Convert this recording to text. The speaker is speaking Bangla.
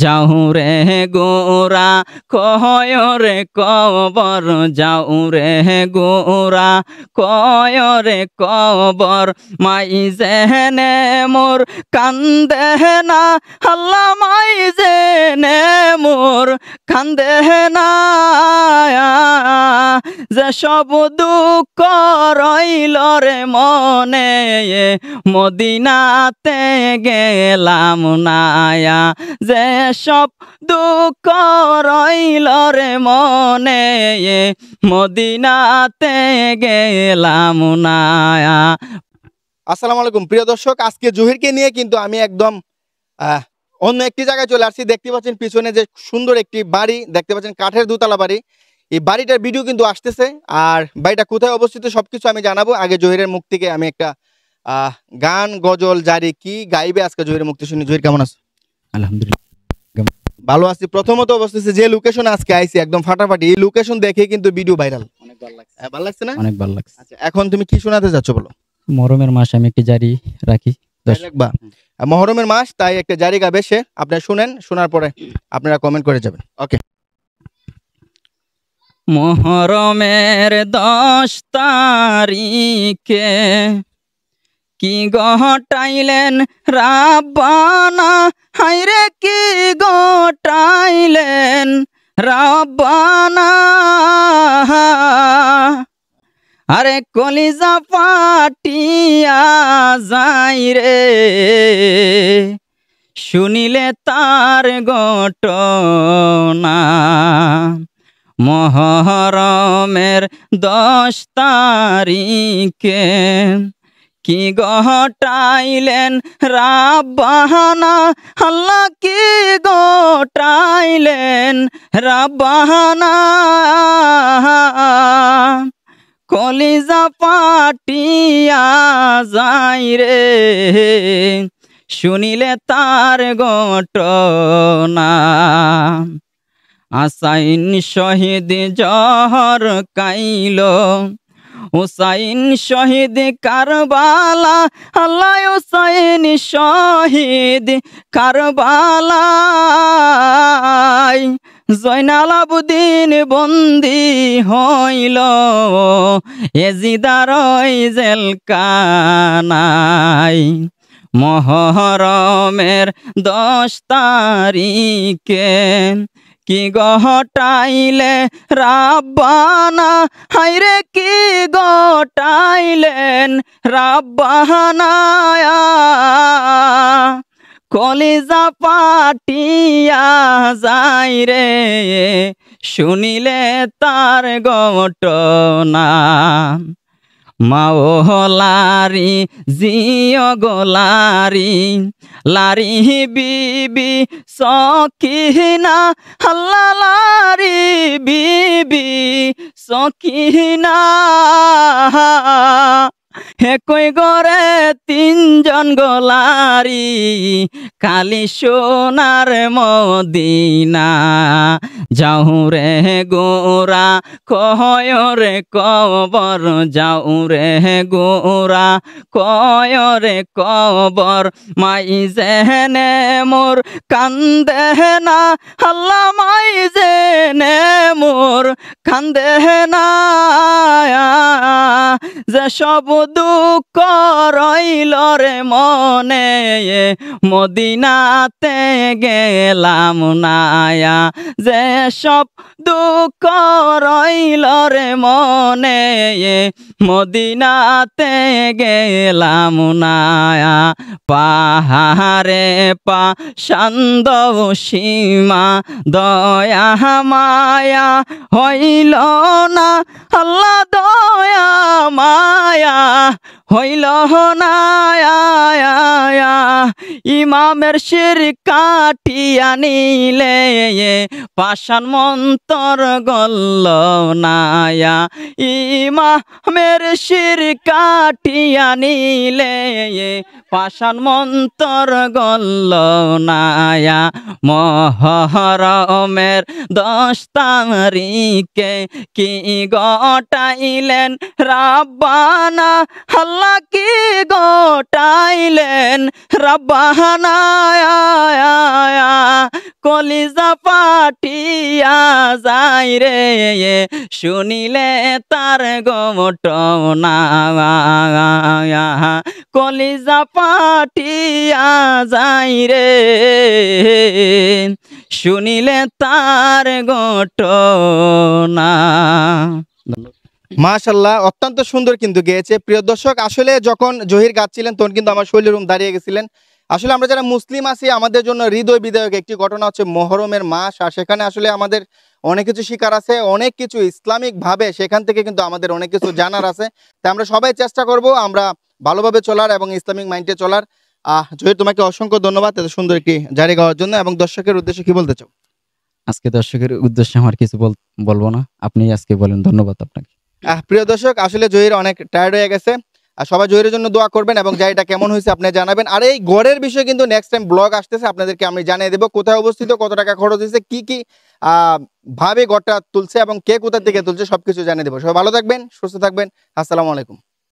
যাও রে গোরা কয় রে কবর, যাও রে গোরা কয় রে কবর, মাই জেনে মোর কান্দে না, আল্লাহ মাই জেনে মোর কান্দে না, যে সব দুঃখ রইল রে মনে, মদিনাতে গেলাম না, যে সব দুঃখ রইল রে মনে, মদিনাতে গেলাম না। আসসালামু আলাইকুম প্রিয় দর্শক, আজকে জহিরকে নিয়ে কিন্তু আমি একদম অন্য একটি জায়গায় চলে আসছি। দেখতে পাচ্ছেন পিছনে যে সুন্দর একটি বাড়ি দেখতে পাচ্ছেন, কাঠের দোতলা বাড়ি। এই বাড়িটার ভিডিও কিন্তু আসতেছে, আর বাড়িটা কোথায় অবস্থিত সবকিছু আমি জানাবো। আগে জহিরের মুখ থেকে আমি একটা গান গজল জারি কি গাইবে আজকে জহিরের মুখ থেকে শুনি। জহির কেমন আছে? আলহামদুলিল্লাহ ভালো আছি। প্রথমত অবস্থিত যে লোকেশন আজকে আইছি একদম ফাটাফাটি, এই লোকেশন দেখে কিন্তু ভিডিও ভাইরাল। অনেক ভালো লাগছে। ভালো লাগছে না? অনেক ভালো লাগছে। আচ্ছা, এখন তুমি কি শোনাতে যাচ্ছ বলো? মরমের মাস আমি একটি জারি রাখি, মহরমের মাস, তাই একটা জারি গাবে সে। আপনারা শুনেন, শোনার পরে আপনারা কমেন্ট করে যাবেন। ওকে। মহরমের 10 তারিখে কি গটাইলেন রাব্বানা, হাইরে কি গটাইলেন রাব্বানা, আরে কলিজা ফাটিয়া যাই রে শুনিলে তার ঘটনা। মহরমের 10 তারিখে কি গটাইলেন রাব্বানা, আল্লাহ কি গটাইলেন রাব্বানা, কলিজা পাটিয়া যাই রে শুনিলে তার ঘটনা। আসাইন শহীদ জহর কাইল, হুসাইন শহীদ কারবালা, আল্লাহ হুসাইন শহীদ কারবালায়, জয়নাল আবদিন বন্দি হইল এজিদার জেলখানায়। মহরমের 10 তারিখে কি গটাইলে রাব্বানা, হাইরে কি গটাইলেন রাব্বানা, কলিজা পাটিয়া যাই রে শুনিলে তার ঘটনা। মাওলারি জিও গোলারি, লারি বিবি সকিনা, আল্লাহ লারি বিবি সকিনা, একই গরে 3 জন গোলারি, কালি সোনার মদিনা। যাও রে গোরা কয় রে কবর, যাও রে গোরা কয় রে কবর, মাই জেনে মোর কান্দে না, আল্লাহ মাই জেনে মোর কান্দে না, যে সব দুঃখ রইল রে মনে, মদিনাতে গেলাম না, যে সব দুঃখ রইল রে মনে, মদিনাতে গেলাম না। পাহাড়ে পা সান্দ সীমা দয়া মায়া হইল না, আল্লাহ দয়া মায়া হইল না, ইমামের শির কাটিয়া নিলে পাষাণ মন্তর গল্ল না, ইমামের শির কাটিয়া নিলে পাষাণ মন্তর গল্ল নায়া মহরমের 10 তারিখে কি গটাইলেন রাব্বানা, আল্লাহ কি গটাইলেন রাব্বানা, কলিজা পাটিয়া যাই রে শুনিলে তার ঘটনা, কলিজা পাটিয়া যাই রে শুনিলে তার ঘটনা। মাশাআল্লাহ, অত্যন্ত সুন্দর কিন্তু গেয়েছে। প্রিয় দর্শক, আসলে যখন জহির গাচ্ছিলেন তখন কিন্তু আমার শরীরের রুম দাঁড়িয়ে গেছিলেন। আসলে আমরা যারা মুসলিম আছি আমাদের জন্য হৃদয় বিদায়ক একটি ঘটনা হচ্ছে মহরমের মাস, আর সেখানে আসলে আমাদের অনেক কিছু শিকার আছে, অনেক কিছু ইসলামিক ভাবে সেখান থেকে কিন্তু আমাদের অনেক কিছু জানার আছে। তাই আমরা সবাই চেষ্টা করব আমরা ভালোভাবে চলার এবং ইসলামিক মাইন্ডে চলার। জহির, তোমাকে অসংখ্য ধন্যবাদ এত সুন্দর একটি জারি গাওয়ার জন্য। এবং দর্শকের উদ্দেশ্যে কি বলতে চাও? আজকে দর্শকের উদ্দেশ্যে আমার কিছু বলবো না, আপনি আজকে বলেন। ধন্যবাদ আপনাকে। প্রিয় দর্শক, আসলে জহির অনেক টায়ার্ড হয়ে গেছে, আর সবাই জহিরের জন্য দোয়া করবেন এবং জায়গাটা কেমন হয়েছে আপনি জানাবেন। আর এই গড়ের বিষয়ে কিন্তু নেক্সট টাইম ব্লগ আসতেছে, আপনাদেরকে আমি জানিয়ে দেবো কোথায় অবস্থিত, কত টাকা খরচ হয়েছে, কি কি ভাবে গড়টা তুলছে এবং কে কোথা থেকে তুলছে সবকিছু জানিয়ে দেবো। সবাই ভালো থাকবেন, সুস্থ থাকবেন। আসসালামু আলাইকুম।